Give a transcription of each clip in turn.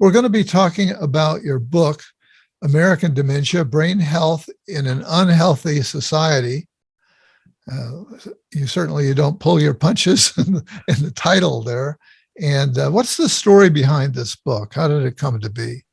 We're going to be talking about your book, American Dementia, Brain Health in an Unhealthy Society. You don't pull your punches in the title there. And what's the story behind this book? How did it come to be?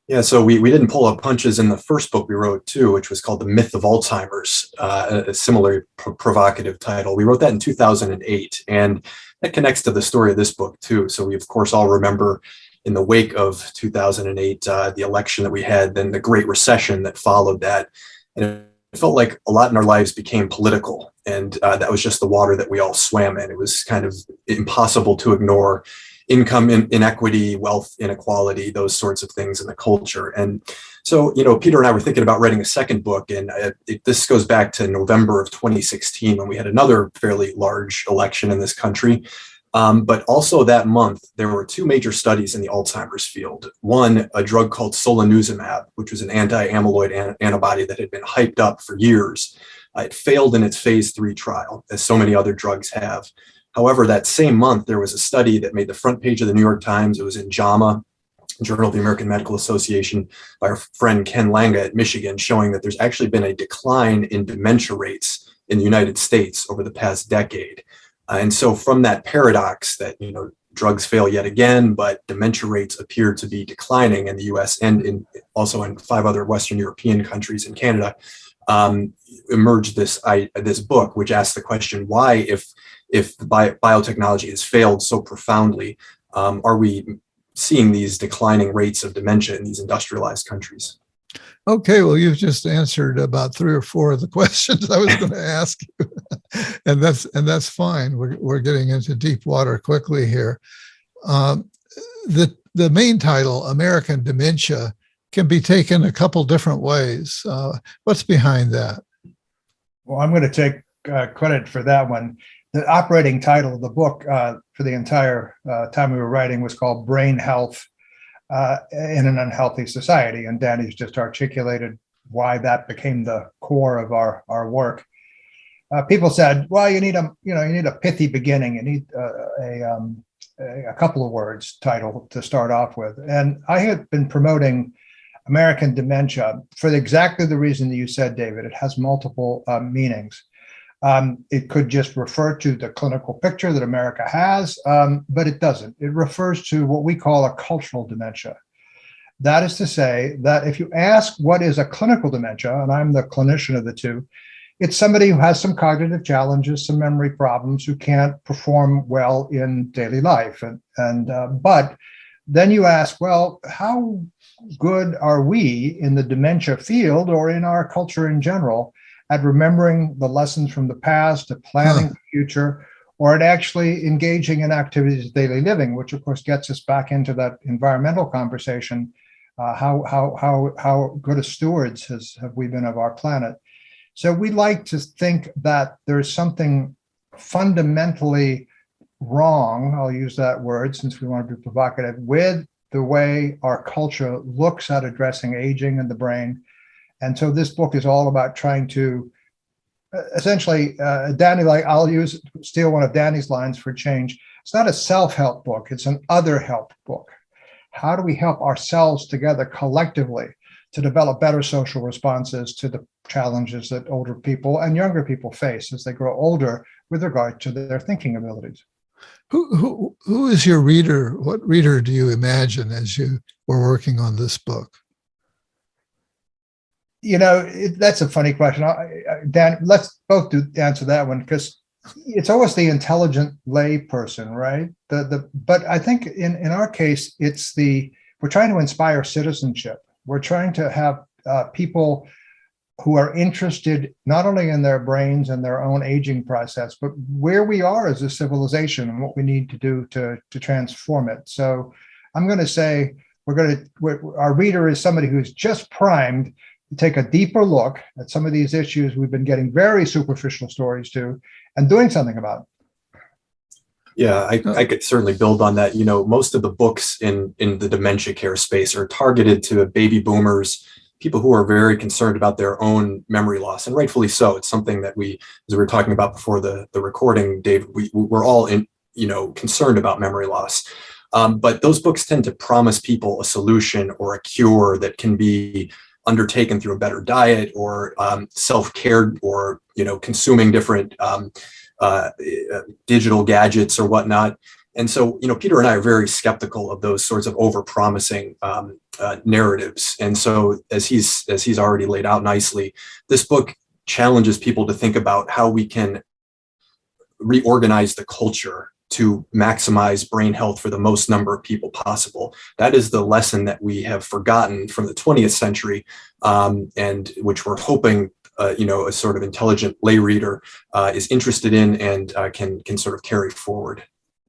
Yeah, so we didn't pull up punches in the first book we wrote too, which was called The Myth of Alzheimer's, a similarly provocative title. We wrote that in 2008, and that connects to the story of this book too. So we, of course, all remember in the wake of 2008, the election that we had, then the Great Recession that followed that. And it felt like a lot in our lives became political, and that was just the water that we all swam in. It was kind of impossible to ignore income inequity, wealth inequality, those sorts of things in the culture. And so, Peter and I were thinking about writing a second book, and this goes back to November of 2016 when we had another fairly large election in this country. But also that month, there were two major studies in the Alzheimer's field. One, a drug called solanezumab, which was an anti-amyloid antibody that had been hyped up for years. It failed in its phase 3 trial, as so many other drugs have. However, that same month, there was a study that made the front page of the New York Times. It was in JAMA, Journal of the American Medical Association, by our friend Ken Langa at Michigan, showing that there's actually been a decline in dementia rates in the United States over the past decade. And so from that paradox that, drugs fail yet again, but dementia rates appear to be declining in the US and also in 5 other Western European countries and Canada, emerged this book, which asks the question, why, if biotechnology has failed so profoundly, are we seeing these declining rates of dementia in these industrialized countries? Okay, well, you've just answered about 3 or 4 of the questions I was going to ask you, and that's fine. We're getting into deep water quickly here. The main title, American Dementia, can be taken a couple different ways. What's behind that? Well, I'm going to take credit for that one. The operating title of the book for the entire time we were writing was called Brain Health in an Unhealthy Society. And Danny's just articulated why that became the core of our work. People said, well, you need a pithy beginning. You need a couple of words title to start off with. And I had been promoting American Dementia for exactly the reason that you said, David. It has multiple meanings. It could just refer to the clinical picture that America has, but it doesn't. It refers to what we call a cultural dementia. That is to say that if you ask what is a clinical dementia, and I'm the clinician of the two, it's somebody who has some cognitive challenges, some memory problems, who can't perform well in daily life. But then you ask, well, how good are we in the dementia field or in our culture in general at remembering the lessons from the past, at planning the future, or at actually engaging in activities of daily living, which of course gets us back into that environmental conversation. How good a stewards have we been of our planet? So we like to think that there's something fundamentally wrong, I'll use that word since we want to be provocative, with the way our culture looks at addressing aging and the brain. And so this book is all about trying to essentially, Danny, I'll steal one of Danny's lines for change. It's not a self-help book, it's an other help book. How do we help ourselves together collectively to develop better social responses to the challenges that older people and younger people face as they grow older with regard to their thinking abilities? Who is your reader? What reader do you imagine as you were working on this book? That's a funny question. Dan, let's both answer that one, because it's always the intelligent lay person, right? But I think in our case, we're trying to inspire citizenship. We're trying to have people who are interested not only in their brains and their own aging process, but where we are as a civilization and what we need to do to transform it. So I'm going to say our reader is somebody who's just primed to take a deeper look at some of these issues we've been getting very superficial stories to and doing something about it. Yeah, I could certainly build on that. Most of the books in the dementia care space are targeted to baby boomers, people who are very concerned about their own memory loss, and rightfully so. It's something that as we were talking about before the recording, Dave, we're all concerned about memory loss. But those books tend to promise people a solution or a cure that can be undertaken through a better diet or self-care, or consuming different digital gadgets or whatnot. And so, Peter and I are very skeptical of those sorts of over-promising narratives. And so, as he's already laid out nicely, this book challenges people to think about how we can reorganize the culture to maximize brain health for the most number of people possible. That is the lesson that we have forgotten from the 20th century, and which we're hoping a sort of intelligent lay reader is interested in and can sort of carry forward.